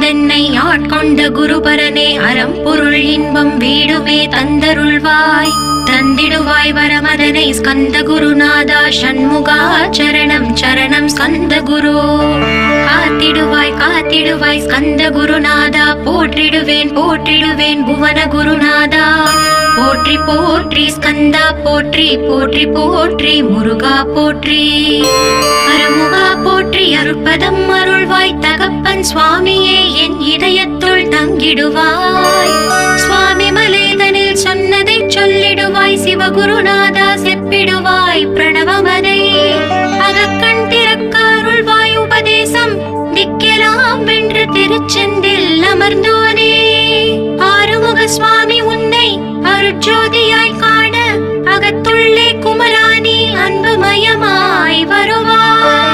வந்தென்னை ஆட்கொண்ட குருபரனே அறம் பொருள் இன்பம் வீடுமே தந்தருள்வாய் தந்திடுவாய் வரமதனை ஸ்கந்த குருநாதா சண்முகா சரணம் சரணம் ஸ்கந்த குரு காத்திடுவாய் காத்திடுவாய் ஸ்கந்த குருநாதா போற்றிடுவேன் போற்றிடுவேன் புவன குருநாதா போற்றி போற்றி ஸ்கந்தா போற்றி போற்றி போற்றி முருகா போற்றி அருமுகா போற்றி அருட்பதம் அருள்வாய் தகப்பன் சுவாமியே என் இதயத்துள் தங்கிடுவாய் சுவாமி மலேதனில் சொன்னதை சொல்லிடுவாய் சிவகுருநாதா செப்பிடுவாய் பிரணவமதை அகக்கண் திறக்க அருள்வாய் உபதேசம் திக்கெல்லாம் வென்று திருச்செந்தில் அமர்ந்தோனே ஆறுமுக சுவாமி உன்னை அருட்ஜோதியாய் காண அகத்துள்ளே குமராணி அன்புமயமாய் வருவாய்.